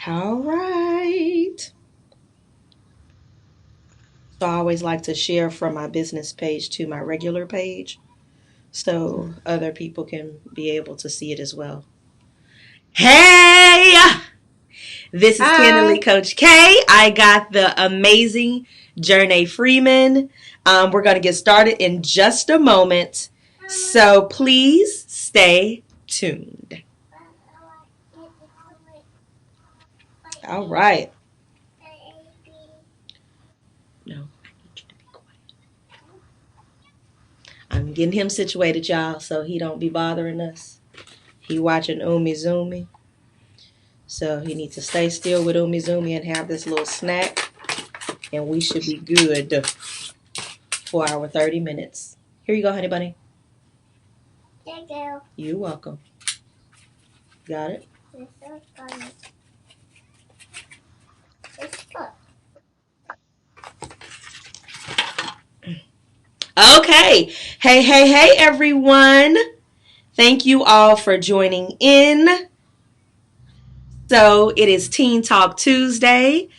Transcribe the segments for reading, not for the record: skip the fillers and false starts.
All right. So I always like to share from my business page to my regular page so other people can be able to see it as well. Hey, this is Hi. Candidly Coach K. I got the amazing Journey Freeman. We're going to get started in just a moment. So please stay tuned. All right. No, I need you to be quiet. I'm getting him situated, y'all, so he don't be bothering us. He watching Umi Zoomy. So he needs to stay still with Umi Zoomy and have this little snack. And we should be good for our 30 minutes. Here you go, honey bunny. Thank you. You're welcome. Got it? This is funny. It's good. Okay. Hey, everyone. Thank you all for joining in. So it is Teen Talk Tuesday.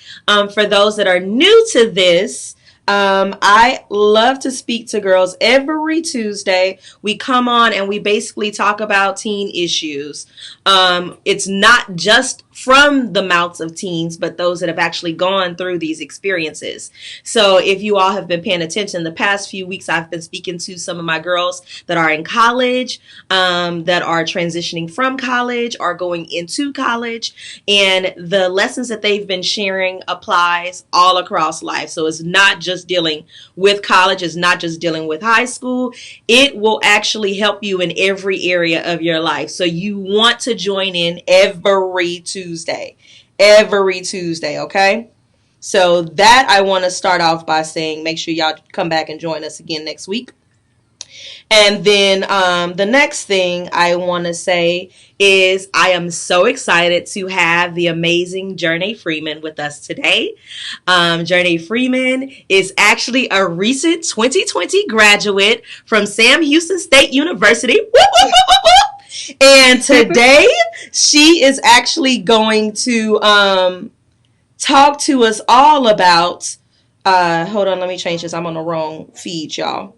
For those that are new to this, I love to speak to girls every Tuesday. We come on and we basically talk about teen issues. It's not just from the mouths of teens, but those that have actually gone through these experiences. So if you all have been paying attention, the past few weeks I've been speaking to some of my girls that are in college, that are transitioning from college or going into college, and the lessons that they've been sharing applies all across life. So it's not just dealing with college, it's not just dealing with high school. It will actually help you in every area of your life. So you want to join in every Tuesday. Every Tuesday, okay? So that I want to start off by saying make sure y'all come back and join us again next week. And then the next thing I want to say is I am so excited to have the amazing Journey Freeman with us today. Journey Freeman is actually a recent 2020 graduate from Sam Houston State University. Woo, woo, woo, woo, woo. And today she is actually going to talk to us all about. Hold on, let me change this. I'm on the wrong feed, y'all.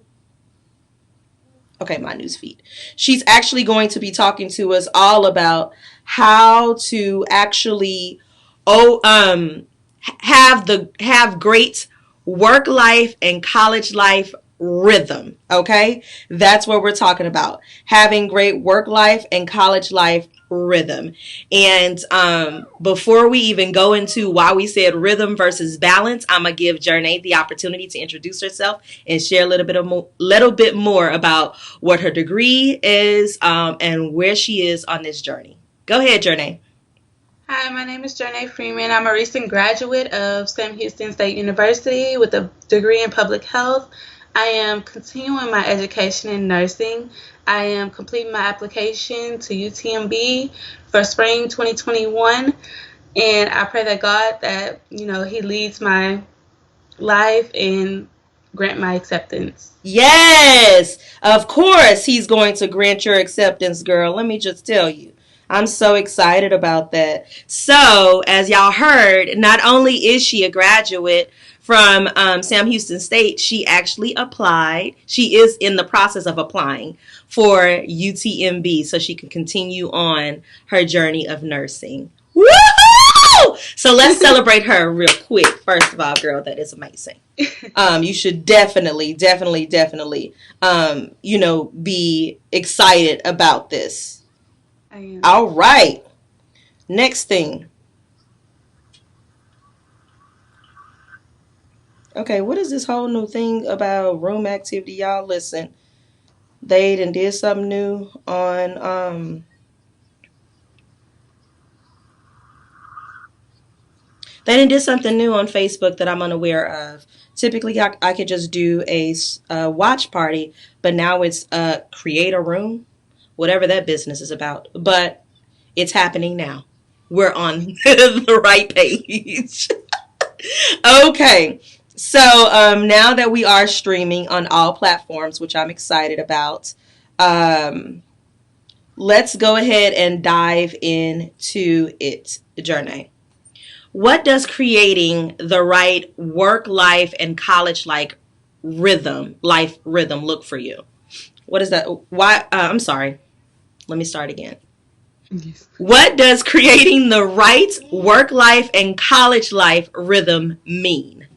Okay, my news feed. She's actually going to be talking to us all about how to actually have great work life and college life rhythm. Okay, that's what we're talking about, having great work life and college life rhythm. And before we even go into why we said rhythm versus balance, I'm gonna give Journey the opportunity to introduce herself and share a little bit more about what her degree is, and where she is on this journey. Go ahead, Journey. Hi, my name is Journey Freeman. I'm a recent graduate of Sam Houston State University with a degree in public health. I am continuing my education in nursing. I am completing my application to UTMB for spring 2021. And I pray that God that, He leads my life and grant my acceptance. Yes, of course he's going to grant your acceptance, girl. Let me just tell you. I'm so excited about that. So, as y'all heard, not only is she a graduate from Sam Houston State, she actually applied. She is in the process of applying for UTMB so she can continue on her journey of nursing. Woohoo! So let's celebrate her real quick. First of all, girl, that is amazing. You should definitely, be excited about this. I am. All right. Next thing. Okay, what is this whole new thing about room activity? Y'all listen. They did something new on they did something new on Facebook that I'm unaware of. Typically, I could just do a watch party, but now it's create a room, whatever that business is about. But it's happening now. We're on the right page. Okay. So now that we are streaming on all platforms, which I'm excited about, um, let's go ahead and dive into it, Journey. What does creating the right work life and college life rhythm look for you? What is that? Why? I'm sorry. Let me start again. Yes. What does creating the right work life and college life rhythm mean?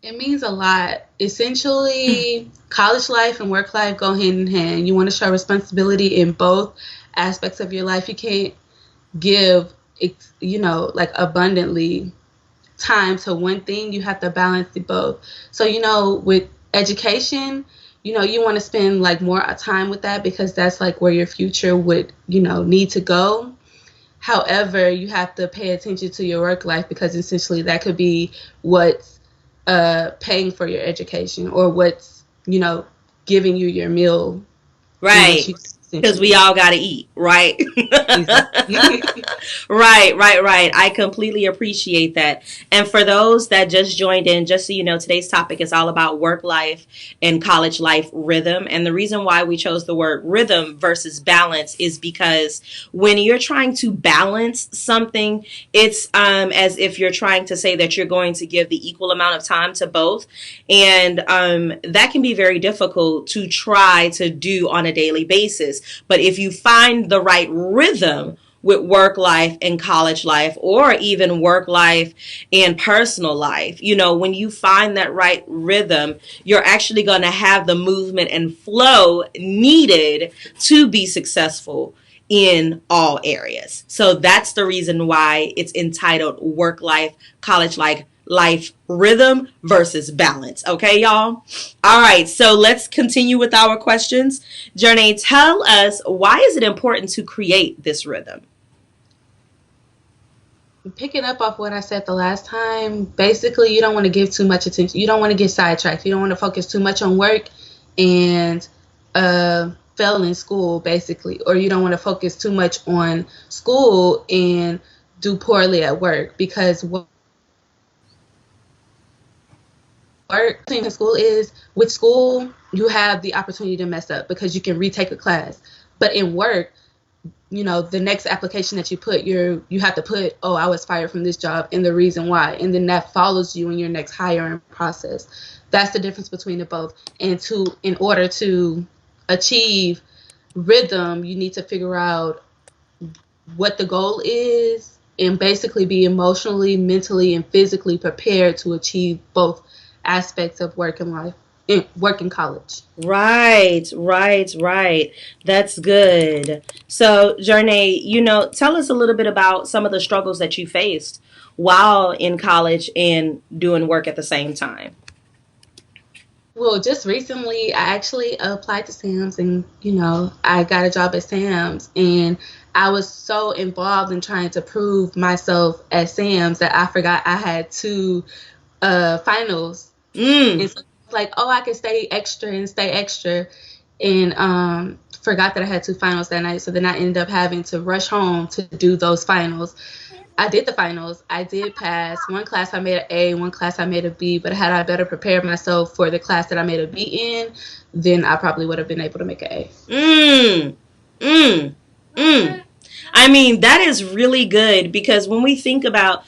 It means a lot. Essentially, college life and work life go hand in hand. You want to show responsibility in both aspects of your life. You can't give, like abundantly time to one thing. You have to balance the both. So, with education, you want to spend like more time with that because that's like where your future would, need to go. However, you have to pay attention to your work life because essentially that could be what's paying for your education or what's, giving you your meal in which Right. you Because we essentially. all got to eat, right? Exactly. Right. I completely appreciate that. And for those that just joined in, just so you know, today's topic is all about work life and college life rhythm. And the reason why we chose the word rhythm versus balance is because when you're trying to balance something, it's as if you're trying to say that you're going to give the equal amount of time to both. And that can be very difficult to try to do on a daily basis. But if you find the right rhythm with work life and college life, or even work life and personal life, when you find that right rhythm, you're actually going to have the movement and flow needed to be successful in all areas. So that's the reason why it's entitled Work Life, College Life Rhythm versus Balance. Okay, y'all? All right, so let's continue with our questions. Journey, tell us, why is it important to create this rhythm? Picking up off what I said the last time, basically, you don't want to give too much attention. You don't want to get sidetracked. You don't want to focus too much on work and fail in school, basically. Or you don't want to focus too much on school and do poorly at work because work in school is with school, you have the opportunity to mess up because you can retake a class. But in work, the next application that you put, you have to put, oh, I was fired from this job and the reason why, and then that follows you in your next hiring process. That's the difference between the both. And in order to achieve rhythm, you need to figure out what the goal is and basically be emotionally, mentally, and physically prepared to achieve both aspects of work and life, work and college. Right. That's good. So, Journey, tell us a little bit about some of the struggles that you faced while in college and doing work at the same time. Well, just recently, I actually applied to Sam's and, I got a job at Sam's. And I was so involved in trying to prove myself at Sam's that I forgot I had two finals. Mm. And so it's like, oh, I can stay extra and stay extra. And forgot that I had two finals that night. So then I ended up having to rush home to do those finals. I did the finals. I did pass. One class I made an A, one class I made a B. But had I better prepared myself for the class that I made a B in, then I probably would have been able to make an A. Mm. Mm. Mm. I mean, that is really good because when we think about,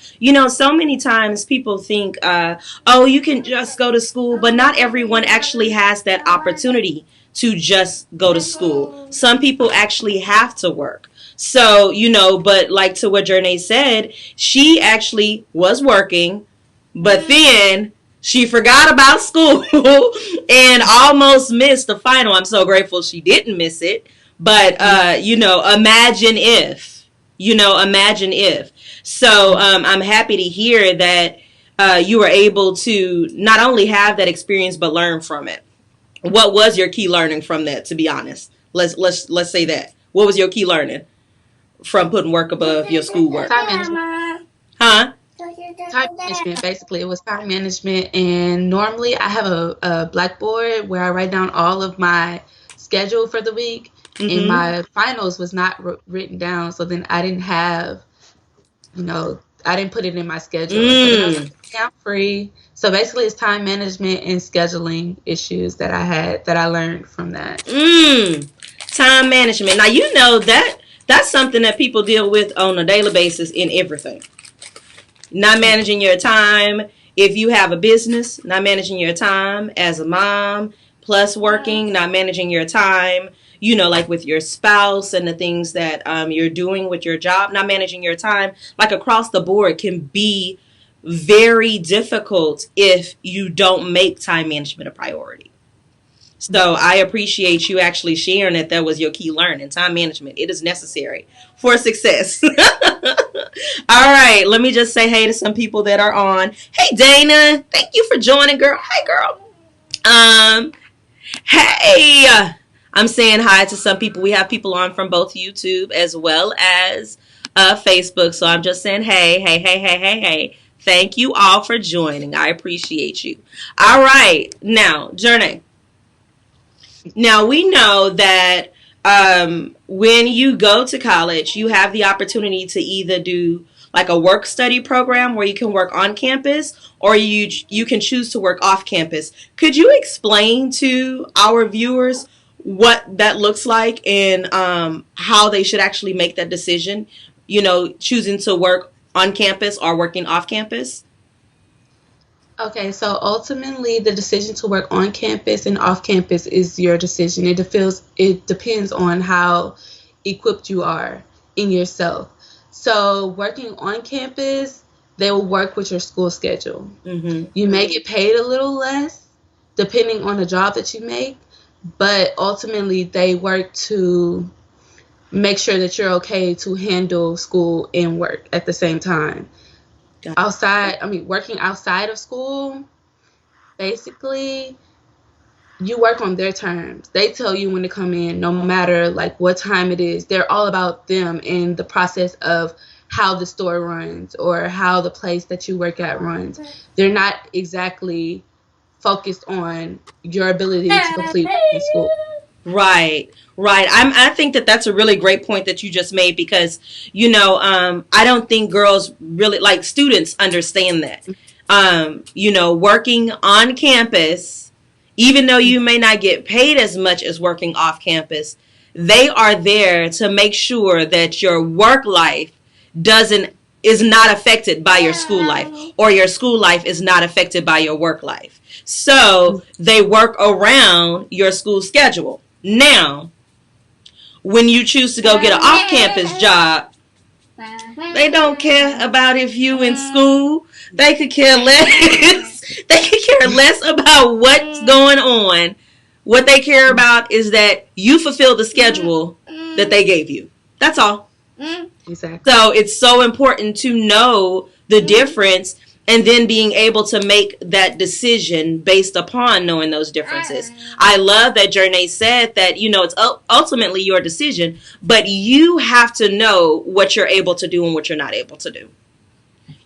so many times people think, oh, you can just go to school, but not everyone actually has that opportunity to just go to school. Some people actually have to work. So, but like to what Journey said, she actually was working, but then she forgot about school and almost missed the final. I'm so grateful she didn't miss it. But imagine if, imagine if. So I'm happy to hear that you were able to not only have that experience but learn from it. What was your key learning from that? To be honest, let's say that. What was your key learning from putting work above your schoolwork? Time management. Huh? Time management. Basically, it was time management. And normally I have a blackboard where I write down all of my schedule for the week. And Mm-hmm. my finals was not written down. So then I didn't have, I didn't put it in my schedule. And so then I was like, Mm. okay, I'm free. So basically, it's time management and scheduling issues that I had that I learned from that. Mm. Time management. Now that's something that people deal with on a daily basis in everything. not managing your time if you have a business, not managing your time as a mom, plus working, not managing your time, like with your spouse and the things that you're doing with your job, not managing your time, like across the board, can be very difficult if you don't make time management a priority. So I appreciate you actually sharing that was your key learning. Time management. It is necessary for success. All right. Let me just say hey to some people that are on. Hey, Dana. Thank you for joining, girl. Hey, girl. Hey. I'm saying hi to some people. We have people on from both YouTube as well as Facebook. So I'm just saying hey, hey, hey, hey, hey, hey. Thank you all for joining. I appreciate you. All right. Now, Journey. Now, we know that when you go to college, you have the opportunity to either do like a work study program where you can work on campus, or you can choose to work off campus. Could you explain to our viewers what that looks like and how they should actually make that decision, choosing to work on campus or working off campus? Okay, so ultimately, the decision to work on campus and off campus is your decision. It depends on how equipped you are in yourself. So working on campus, they will work with your school schedule. Mm-hmm. You may get paid a little less depending on the job that you make, but ultimately they work to make sure that you're okay to handle school and work at the same time. Working outside of school, basically, you work on their terms. They tell you when to come in, no matter like what time it is. They're all about them and the process of how the store runs or how the place that you work at runs. They're not exactly focused on your ability to complete in school. Right. I think that that's a really great point that you just made because, I don't think girls really, like students, understand that. Working on campus, even though you may not get paid as much as working off campus, they are there to make sure that your work life is not affected by your school life, or your school life is not affected by your work life. So they work around your school schedule. Now, when you choose to go get an off-campus job, they don't care about if you in school. They could care less. They could care less about what's going on. What they care about is that you fulfill the schedule that they gave you. That's all. Exactly. So it's so important to know the difference and then being able to make that decision based upon knowing those differences. I love that Journey said that, it's ultimately your decision, but you have to know what you're able to do and what you're not able to do.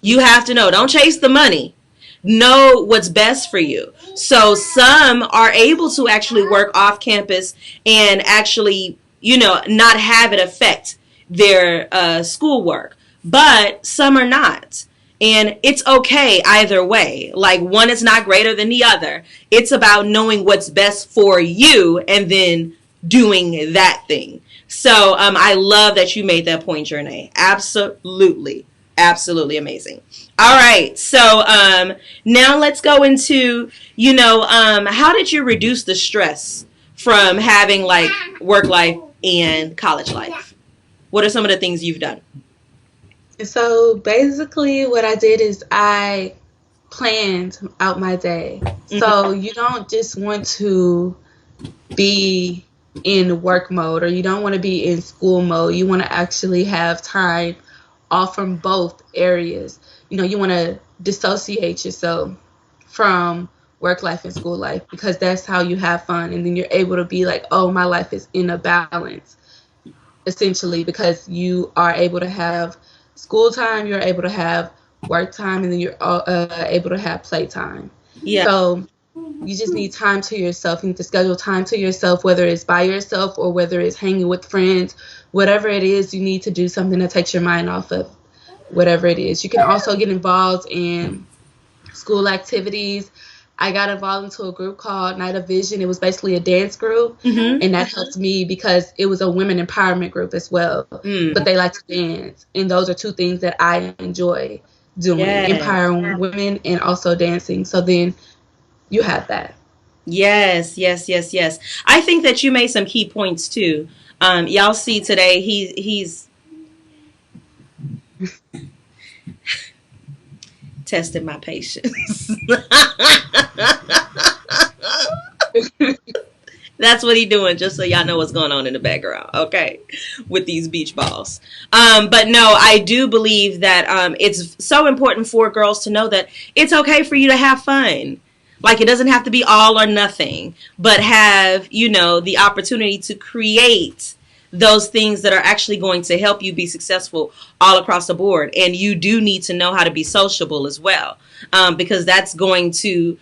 You have to know. Don't chase the money. Know what's best for you. So some are able to actually work off campus and actually, not have it affect their schoolwork, but some are not. And it's okay either way. Like, one is not greater than the other. It's about knowing what's best for you and then doing that thing. So I love that you made that point, Journey. Absolutely. Absolutely amazing. All right. So now let's go into, how did you reduce the stress from having like work life and college life? What are some of the things you've done? So basically what I did is I planned out my day. So you don't just want to be in work mode or you don't want to be in school mode. You want to actually have time off from both areas. You want to dissociate yourself from work life and school life because that's how you have fun. And then you're able to be like, oh, my life is in a balance, essentially, because you are able to have school time, you're able to have work time, and then you're able to have play time. Yeah. So you just need time to yourself. You need to schedule time to yourself, whether it's by yourself or whether it's hanging with friends. Whatever it is, you need to do something that takes your mind off of whatever it is. You can also get involved in school activities. I got involved into a group called Night of Vision. It was basically a dance group, and that helped me because it was a women empowerment group as well. But they like to dance, and those are two things that I enjoy doing, Yes. empowering women and also dancing. So then you have that. Yes, yes, yes, yes. I think that you made some key points too. Y'all see today he's testing my patience. That's what he doing, just so y'all know what's going on in the background, okay? With these beach balls. But no, I do believe that it's so important for girls to know that it's okay for you to have fun. Like, it doesn't have to be all or nothing, but have, the opportunity to create those things that are actually going to help you be successful all across the board. And you do need to know how to be sociable as well, because that's going to,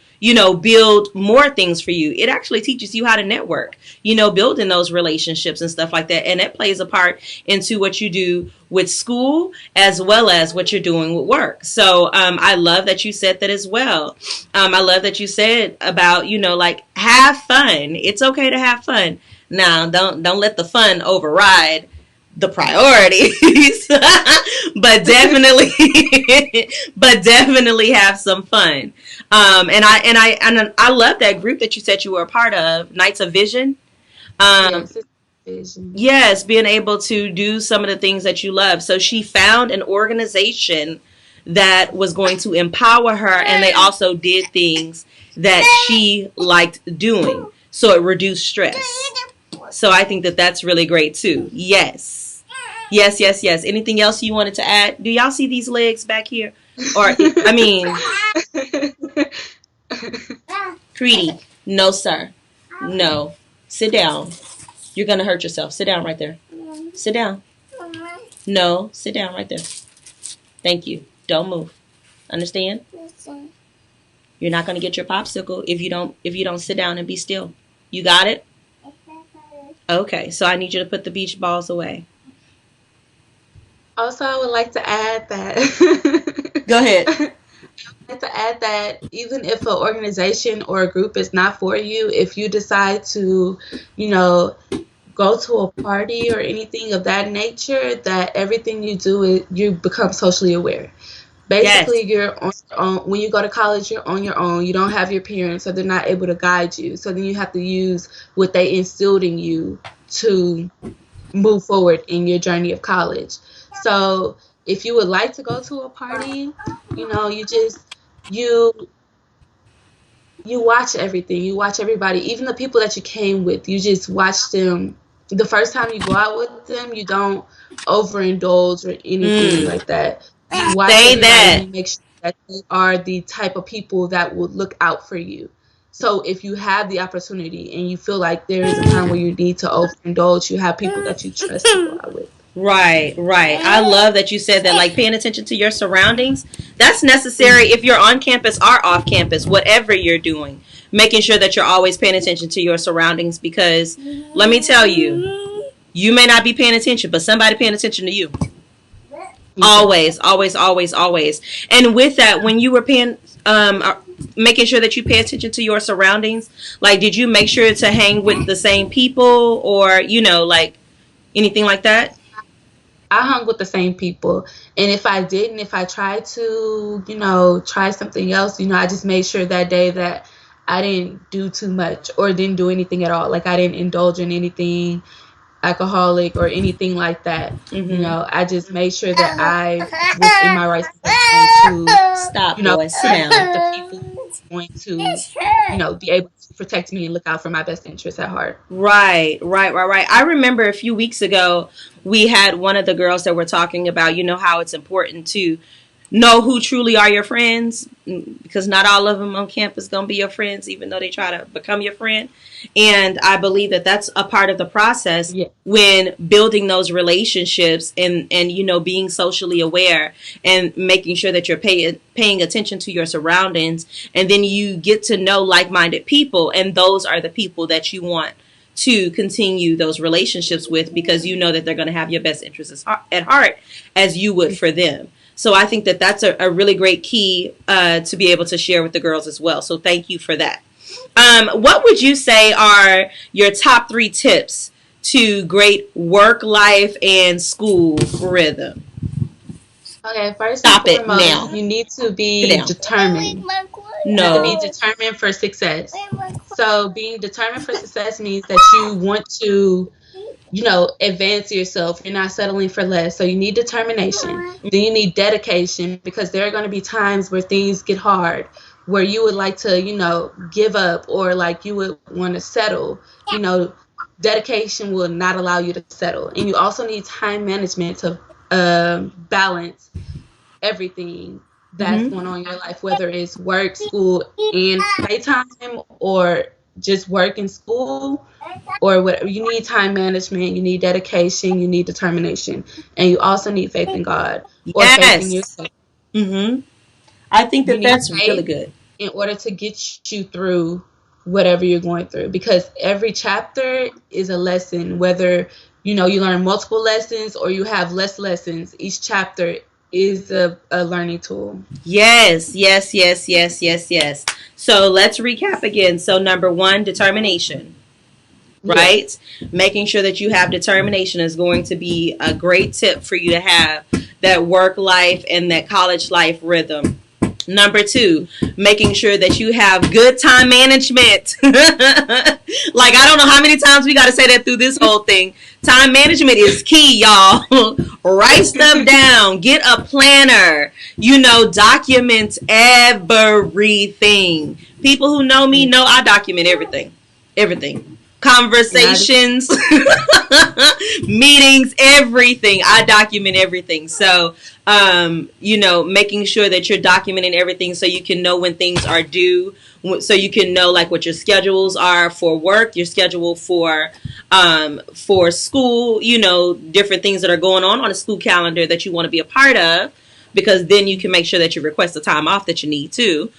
build more things for you. It actually teaches you how to network, building those relationships and stuff like that. And that plays a part into what you do with school as well as what you're doing with work. So I love that you said that as well. I love that you said about, like, have fun. It's okay to have fun. Now, don't let the fun override the priorities, but definitely, but definitely have some fun. And I love that group that you said you were a part of, Nights of Vision. Um, Yes, it's vision. yes, being able to do some of the things that you love. So she found an organization that was going to empower her, and they also did things that she liked doing. So it reduced stress. So I think that that's really great too. Yes. Yes, yes, yes. Anything else you wanted to add? Do y'all see these legs back here? Or, I mean, Creedy, no, sir. No. Sit down. You're going to hurt yourself. Sit down right there. Sit down. No, sit down right there. Thank you. Don't move. Understand? You're not going to get your popsicle if you don't sit down and be still. You got it? Okay. So I need you to put the beach balls away. Also, I would like to add that Go ahead. like to add that even if an organization or a group is not for you, if you decide to, you know, go to a party or anything of that nature, that everything you do is you become socially aware. Yes. Basically, you're on your own. When you go to college, you're on your own. You don't have your parents, so they're not able to guide you. So then you have to use what they instilled in you to move forward in your journey of college. So if you would like to go to a party, you just you you watch everything. You watch everybody, even the people that you came with. You just watch them. The first time you go out with them, you don't overindulge or anything Mm. like that. You watch Say everybody and that. you make sure that they are the type of people that will look out for you. So if you have the opportunity and you feel like there is a time where you need to overindulge, you have people that you trust to go out with. Right, right. I love that you said that, like, paying attention to your surroundings. That's necessary Mhm. if you're on campus or off campus, whatever you're doing. Making sure that you're always paying attention to your surroundings, because let me tell you, you may not be paying attention, but somebody paying attention to you. Always, Exactly. always, always, always. And with that, when you were making sure that you pay attention to your surroundings, like, did you make sure to hang with the same people, or, like, anything like that? I hung with the same people. And if I tried to, try something else, I just made sure that day that I didn't do too much or didn't do anything at all. Like I didn't indulge in anything alcoholic or anything like that. Mm-hmm. I just made sure that I was in my right state of mind to, Stop, boy. Sit protect the down. people who are going to, be able to protect me and look out for my best interests at heart. Right, right, right, right. I remember a few weeks ago, we had one of the girls that were talking about, how it's important to know who truly are your friends, because not all of them on campus going to be your friends, even though they try to become your friend. And I believe that that's a part of the process Yeah. when building those relationships, and being socially aware and making sure that you're paying attention to your surroundings, and then you get to know like-minded people, and those are the people that you want to continue those relationships with, because you know that they're going to have your best interests at heart as you would for them. So I think that that's a really great key to be able to share with the girls as well. So thank you for that. What would you say are your top 3 tips to great work life and school rhythm? Okay, first and Stop it foremost, now. you need to Sit be down. determined. You have to be No. determined for success. So being determined for success means that you want to, advance yourself. You're not settling for less. So you need determination. Then you need dedication, because there are going to be times where things get hard, where you would like to, give up, or like you would want to settle. You know, dedication will not allow you to settle. And you also need time management to balance everything that's Mm-hmm. going on in your life, whether it's work, school, and playtime, or just work and school, or whatever. You need time management, you need dedication, you need determination, and you also need faith in God, or faith in Yes. yourself. Mm-hmm. I think You that need that's really faith good. in order to get you through whatever you're going through, because every chapter is a lesson. Whether you learn multiple lessons or you have less lessons, each chapter is a learning tool. Yes, yes, yes, yes, yes, yes. So let's recap again. So number one, determination, right? Yes. Making sure that you have determination is going to be a great tip for you to have that work life and that college life rhythm. Number two, making sure that you have good time management. Like, I don't know how many times we got to say that through this whole thing. Time management is key, y'all. Write stuff down. Get a planner. Document everything. People who know me know I document everything. Everything. And I do. Conversations, meetings, everything. I document everything. So, making sure that you're documenting everything so you can know when things are due, so you can know like what your schedules are for work, your schedule for school, different things that are going on a school calendar that you want to be a part of, because then you can make sure that you request the time off that you need too.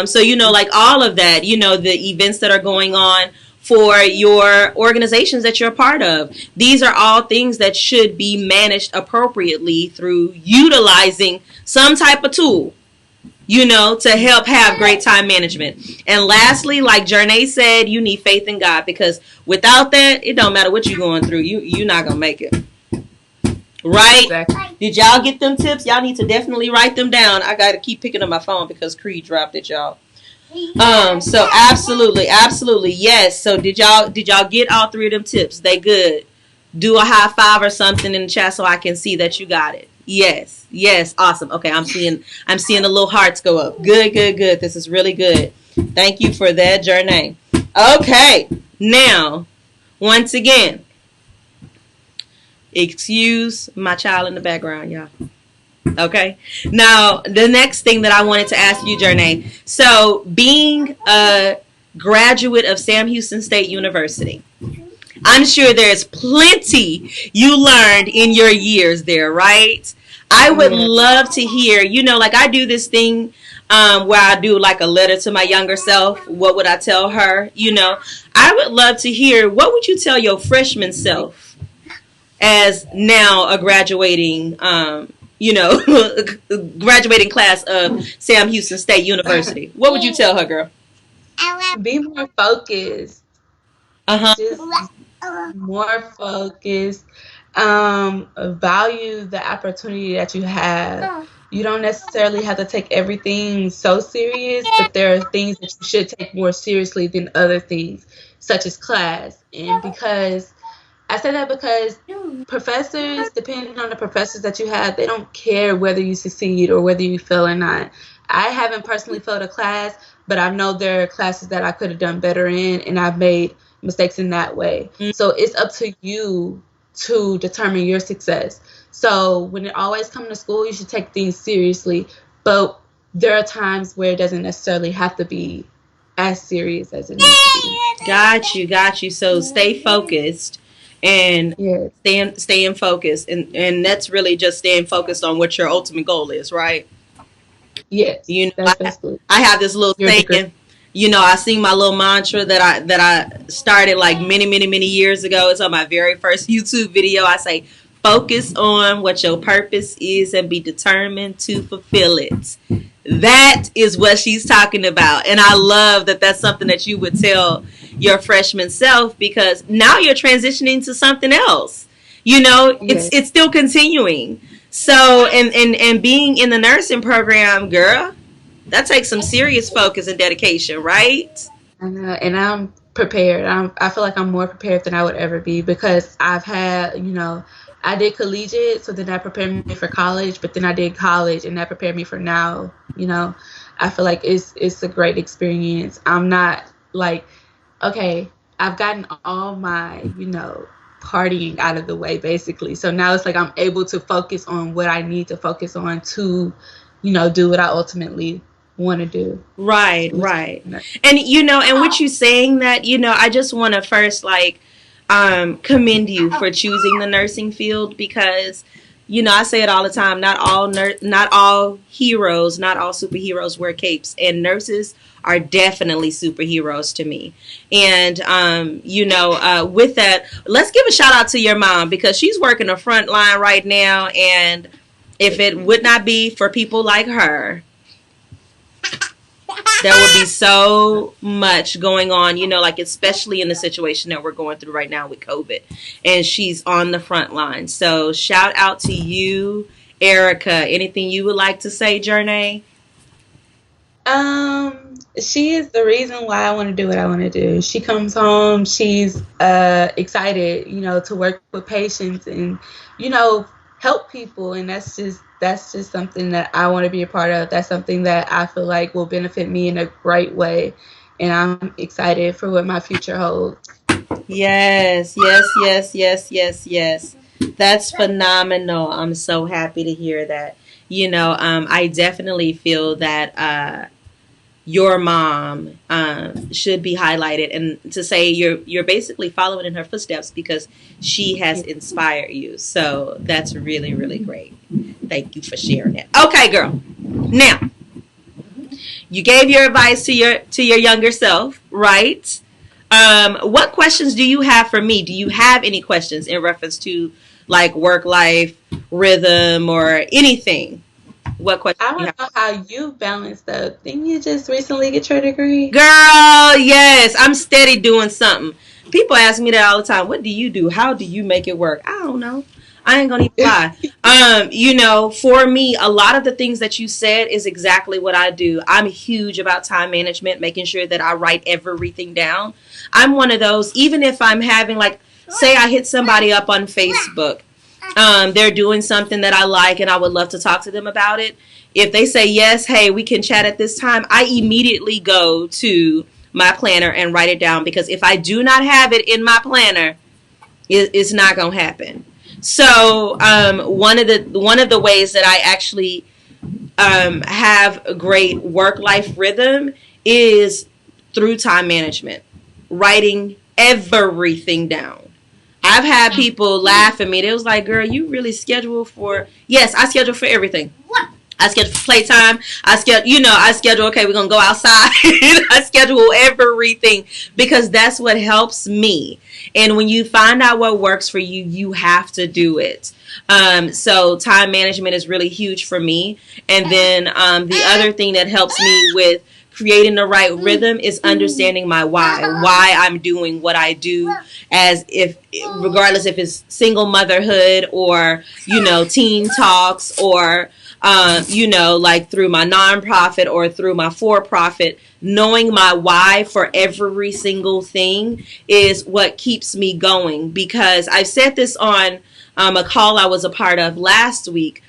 So like all of that, the events that are going on for your organizations that you're a part of. These are all things that should be managed appropriately through utilizing some type of tool, to help have great time management. And lastly, like Jernay said, you need faith in God, because without that, it don't matter what you're going through. You're not going to make it. Right? Exactly. Did y'all get them tips? Y'all need to definitely write them down. I got to keep picking up my phone because Creed dropped it, y'all. So absolutely, yes. So did y'all get all three of them tips? They good. Do a high five or something in the chat so I can see that you got it. Yes, awesome. Okay, I'm seeing the little hearts go up. Good. This is really good. Thank you for that, Jernay. Okay, now once again, excuse my child in the background, y'all. Okay. Now, the next thing that I wanted to ask you, Jernay. So, being a graduate of Sam Houston State University, I'm sure there's plenty you learned in your years there, right? I would Yeah. love to hear, like I do this thing where I do like a letter to my younger self. What would I tell her? I would love to hear, what would you tell your freshman self as now a graduating graduating class of Sam Houston State University? What would you tell her, girl? Be more focused. Uh-huh. Just more focused. Value the opportunity that you have. You don't necessarily have to take everything so serious, but there are things that you should take more seriously than other things, such as class. And because I say that because professors, depending on the professors that you have, they don't care whether you succeed or whether you fail or not. I haven't personally failed a class, but I know there are classes that I could have done better in, and I've made mistakes in that way. So it's up to you to determine your success. So when it always comes to school, you should take things seriously, but there are times where it doesn't necessarily have to be as serious as it needs to be. Got you. So stay focused and Yes, staying focused, and that's really just staying focused on what your ultimate goal is, right? yes, You know, that's basically I have this little your degree. saying. I sing my little mantra that I started like many years ago. It's on my very first YouTube video. I say, focus on what your purpose is and be determined to fulfill it. That is what she's talking about. And I love that that's something that you would tell your freshman self, because now you're transitioning to something else. It's Yes, it's still continuing. So, and being in the nursing program, girl, that takes some serious focus and dedication, right? And I'm prepared. I feel like I'm more prepared than I would ever be because I've had, I did collegiate, so then that prepared me for college, but then I did college and that prepared me for now. I feel like it's a great experience. I'm not like, okay, I've gotten all my, partying out of the way basically. So now it's like I'm able to focus on what I need to focus on to, do what I ultimately want to do. Right, right. And and with you saying that, I just want to first commend you for choosing the nursing field because I say it all the time, not all heroes, not all superheroes wear capes, and nurses are definitely superheroes to me. And with that, let's give a shout out to your mom because she's working the front line right now, and if it would not be for people like her, there would be so much going on, especially in the situation that we're going through right now with COVID. And she's on the front line. So shout out to you, Erica. Anything you would like to say, Journey? She is the reason why I want to do what I want to do. She comes home, she's excited, to work with patients and, help people, and that's just something that I want to be a part of. That's something that I feel like will benefit me in a great way, and I'm excited for what my future holds. Yes, yes, yes, yes, yes, yes. That's phenomenal. I'm so happy to hear that. I definitely feel that your mom should be highlighted, and to say you're basically following in her footsteps because she has inspired you. So that's really, really great. Thank you for sharing that. Okay, girl. Now, you gave your advice to your younger self, right? What questions do you have for me? Do you have any questions in reference to like work life rhythm or anything? What question I do you want have? to know how you balanced up. Didn't you just recently get your degree? Girl, yes, I'm steady doing something. People ask me that all the time. What do you do? How do you make it work? I don't know. I ain't gonna even lie. For me, a lot of the things that you said is exactly what I do. I'm huge about time management, making sure that I write everything down. I'm one of those, even if I'm having say I hit somebody up on Facebook, they're doing something that I like and I would love to talk to them about it. If they say yes, hey, we can chat at this time, I immediately go to my planner and write it down because if I do not have it in my planner, it's not gonna happen. So one of the ways that I actually have a great work life rhythm is through time management, writing everything down. I've had people laugh at me. They was like, "Girl, you really schedule for?" Yes, I schedule for everything. I schedule for playtime. I schedule, okay, we're going to go outside. I schedule everything because that's what helps me. And when you find out what works for you, you have to do it. So time management is really huge for me. And then the other thing that helps me with creating the right rhythm is understanding my why I'm doing what I do, as if regardless if it's single motherhood or teen talks or like through my nonprofit or through my for-profit. Knowing my why for every single thing is what keeps me going, because I said this on a call I was a part of last week.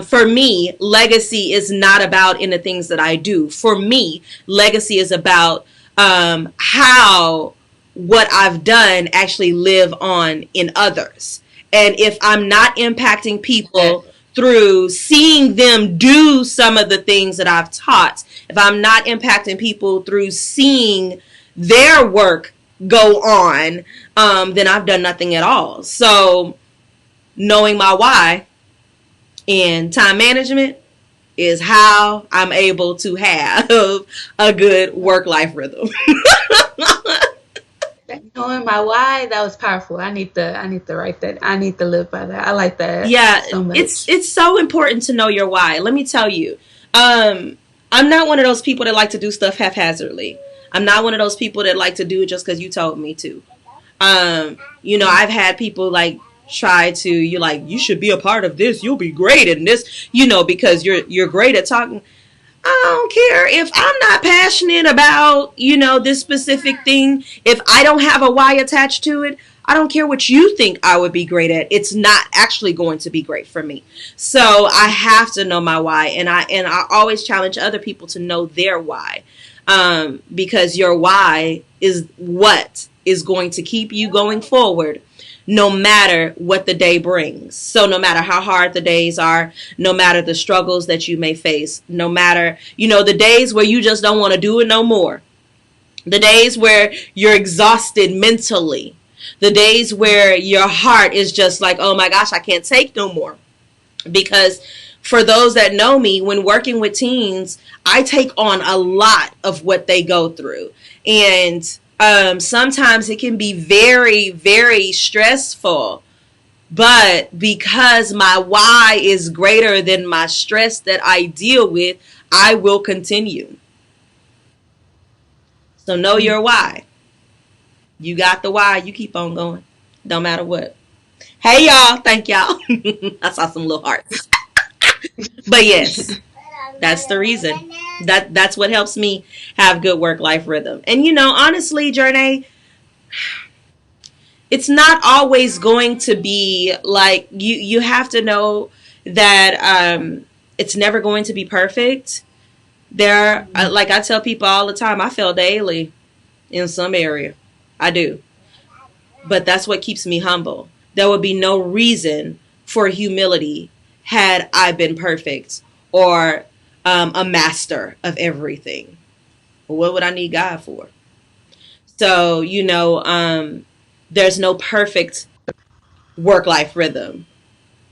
For me, legacy is not about in the things that I do. For me, legacy is about how what I've done actually live on in others. And if I'm not impacting people through seeing them do some of the things that I've taught, if I'm not impacting people through seeing their work go on, then I've done nothing at all. So knowing my why and time management is how I'm able to have a good work-life rhythm. Knowing my why, that was powerful. I need to write that. I need to live by that. I like that. Yeah, so much. it's so important to know your why. Let me tell you, I'm not one of those people that like to do stuff haphazardly. I'm not one of those people that like to do it just because you told me to. I've had people like try to, you like, you should be a part of this, you'll be great in this, because you're great at talking. I don't care if I'm not passionate about, this specific thing. If I don't have a why attached to it, I don't care what you think I would be great at. It's not actually going to be great for me. So I have to know my why, and I always challenge other people to know their why, because your why is what is going to keep you going forward, no matter what the day brings. So no matter how hard the days are, no matter the struggles that you may face, no matter, the days where you just don't want to do it no more, the days where you're exhausted mentally, the days where your heart is just like, oh my gosh, I can't take no more. Because for those that know me, when working with teens, I take on a lot of what they go through. And sometimes it can be very, very stressful. But because my why is greater than my stress that I deal with, I will continue. So know your why. You got the why, you keep on going. Don't matter what. Hey y'all, thank y'all. I saw some little hearts. But yes, that's the reason. That's what helps me have good work-life rhythm. And honestly, Journey, it's not always going to be like you have to know that it's never going to be perfect. Like I tell people all the time, I fail daily in some area. I do. But that's what keeps me humble. There would be no reason for humility had I been perfect or a master of everything. What would I need God for? So, there's no perfect work-life rhythm.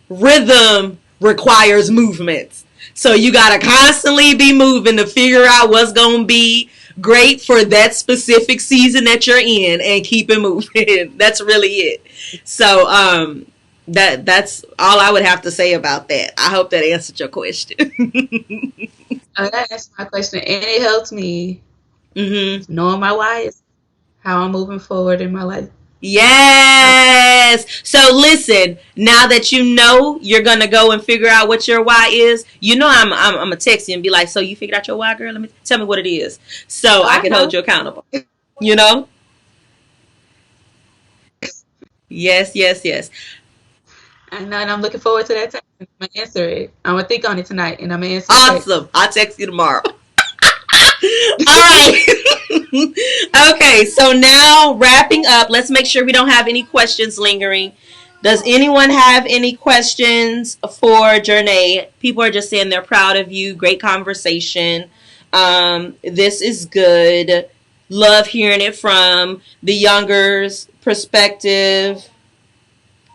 Rhythm requires movement. So you got to constantly be moving to figure out what's going to be great for that specific season that you're in and keep it moving. That's really it. So that's all I would have to say about that. I hope that answered your question. That answered my question, and it helps me knowing my why is how I'm moving forward in my life. Yes. So listen, now that you know you're gonna go and figure out what your why is, I'm gonna text you and be like, so you figured out your why, girl? Tell me what it is, so I can hold you accountable. Yes. I know, and I'm looking forward to that text. I'm gonna answer it. I'm gonna think on it tonight, and I'm gonna answer. Awesome. I'll text you tomorrow. All right. Okay, so now wrapping up, let's make sure we don't have any questions lingering. Does anyone have any questions for Journey? People are just saying they're proud of you. Great conversation. This is good. Love hearing it from the younger's perspective.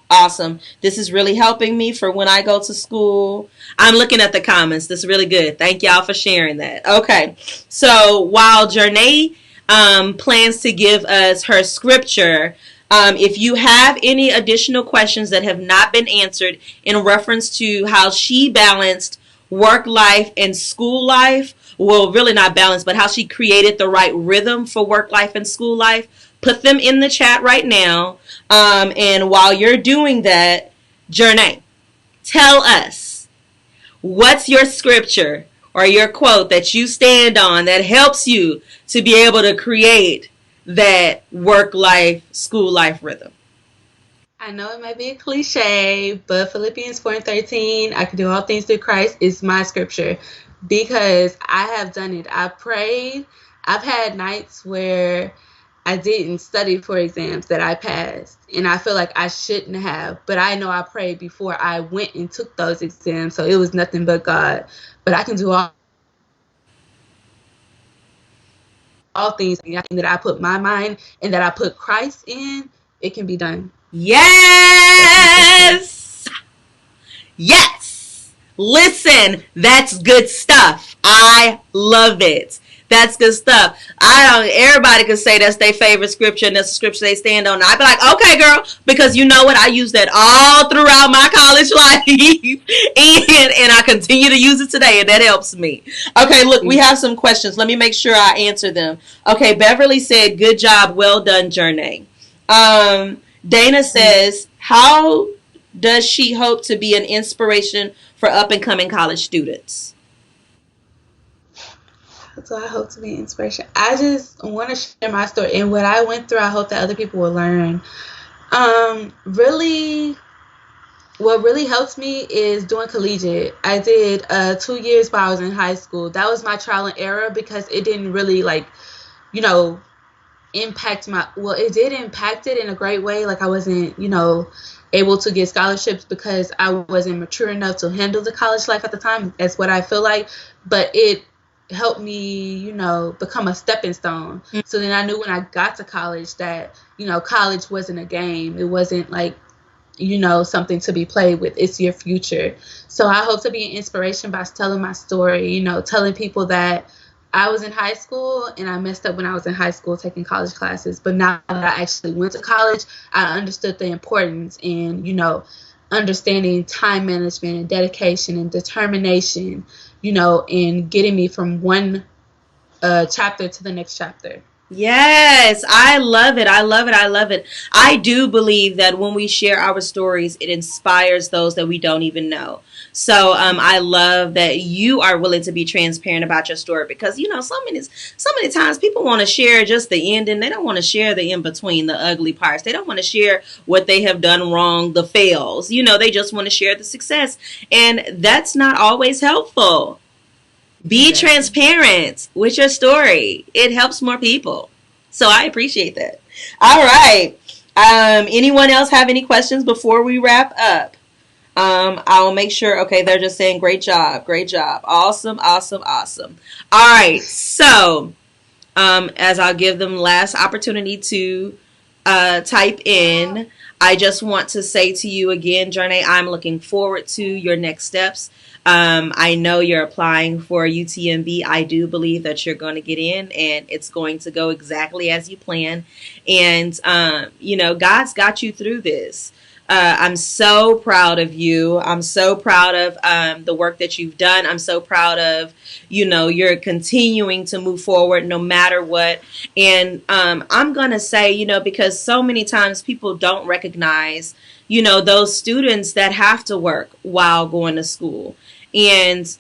Awesome. This is really helping me for when I go to school. I'm looking at the comments. This is really good. Thank y'all for sharing that. Okay. So while Journey plans to give us her scripture, if you have any additional questions that have not been answered in reference to how she balanced work life and school life, well, really not balanced, but how she created the right rhythm for work life and school life, put them in the chat right now. And while you're doing that, Journey, tell us, what's your scripture or your quote that you stand on that helps you to be able to create that work life, school life rhythm? I know it might be a cliche, but Philippians 4:13, I can do all things through Christ, is my scripture because I have done it. I prayed. I've had nights where I didn't study for exams that I passed, and I feel like I shouldn't have, but I know I prayed before I went and took those exams, so it was nothing but God. But I can do all things that I put my mind and that I put Christ in, it can be done. Yes! Yes! Listen, that's good stuff. I love it. That's good stuff. Everybody could say that's their favorite scripture and that's the scripture they stand on. I'd be like, okay, girl, because you know what? I use that all throughout my college life and I continue to use it today, and that helps me. Okay, look, we have some questions. Let me make sure I answer them. Okay, Beverly said, good job. Well done, Journey. Dana says, how does she hope to be an inspiration for up and coming college students? So I hope to be an inspiration. I just want to share my story and what I went through. I hope that other people will learn. Really, what really helps me is doing collegiate. I did 2 years while I was in high school. That was my trial and error because it didn't really like, you know, impact my, well, it did impact it in a great way. Like I wasn't, able to get scholarships because I wasn't mature enough to handle the college life at the time. That's what I feel like. But it helped me, become a stepping stone. So then I knew when I got to college that, college wasn't a game. It wasn't like, something to be played with. It's your future. So I hope to be an inspiration by telling my story, telling people that I was in high school and I messed up when I was in high school taking college classes. But now that I actually went to college, I understood the importance and, understanding time management and dedication and determination, and getting me from one chapter to the next chapter. Yes, I love it. I love it. I love it. I do believe that when we share our stories, it inspires those that we don't even know. So I love that you are willing to be transparent about your story because so many times people want to share just the end and they don't want to share the in between, the ugly parts. They don't want to share what they have done wrong, the fails. They just want to share the success, and that's not always helpful. Be Exactly. transparent with your story. It helps more people. So I appreciate that. All right. Anyone else have any questions before we wrap up? I'll make sure. Okay, they're just saying great job. Great job. Awesome, awesome, awesome. All right. So, as I'll give them last opportunity to type in, I just want to say to you again, Journey, I'm looking forward to your next steps. I know you're applying for UTMB. I do believe that you're going to get in and it's going to go exactly as you plan. And, God's got you through this. I'm so proud of you. I'm so proud of the work that you've done. I'm so proud of, you're continuing to move forward no matter what. And I'm going to say, because so many times people don't recognize, those students that have to work while going to school. And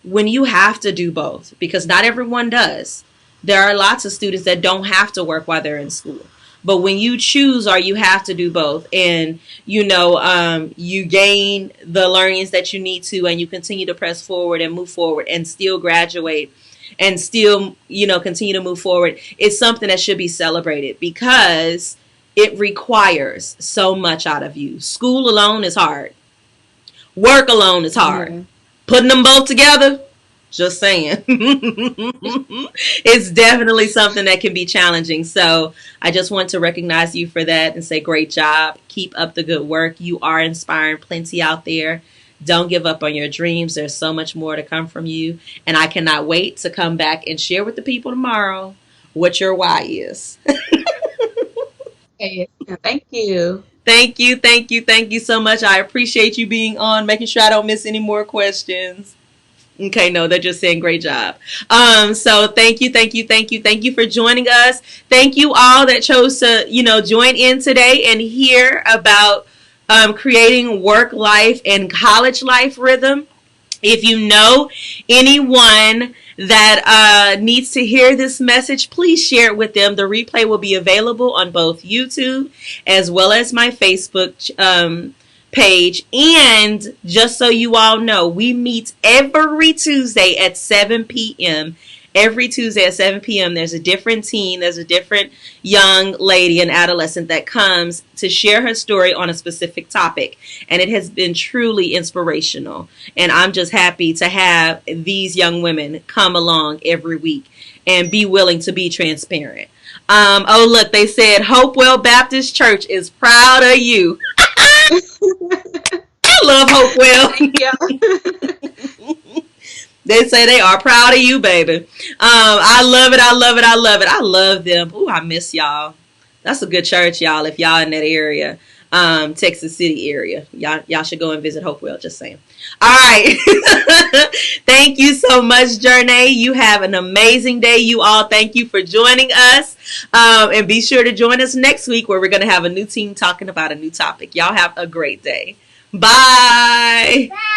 when you have to do both, because not everyone does, there are lots of students that don't have to work while they're in school. But when you choose or you have to do both and, you gain the learnings that you need to and you continue to press forward and move forward and still graduate and still, continue to move forward, it's something that should be celebrated because it requires so much out of you. School alone is hard. Work alone is hard. Yeah. Putting them both together, just saying. It's definitely something that can be challenging. So I just want to recognize you for that and say great job. Keep up the good work. You are inspiring plenty out there. Don't give up on your dreams. There's so much more to come from you. And I cannot wait to come back and share with the people tomorrow what your why is. Okay, thank you. Thank you, thank you, thank you so much. I appreciate you being on, making sure I don't miss any more questions. Okay, no, they're just saying great job. So thank you, thank you, thank you, thank you for joining us. Thank you all that chose to, join in today and hear about creating work life and college life rhythm. If you know anyone that needs to hear this message, please share it with them. The replay will be available on both YouTube as well as my Facebook page. And just so you all know, we meet every Tuesday at 7 p.m. Every Tuesday at 7 p.m. there's a different teen, there's a different young lady, an adolescent that comes to share her story on a specific topic. And it has been truly inspirational. And I'm just happy to have these young women come along every week and be willing to be transparent. Oh, look, they said Hopewell Baptist Church is proud of you. I love Hopewell. Thank you. They say they are proud of you, baby. I love it. I love it. I love it. I love them. Ooh, I miss y'all. That's a good church, y'all, if y'all in that area. Texas City area. Y'all should go and visit Hopewell. Just saying. All right. Thank you so much, Journey. You have an amazing day. You all, thank you for joining us. And be sure to join us next week where we're going to have a new team talking about a new topic. Y'all have a great day. Bye. Bye.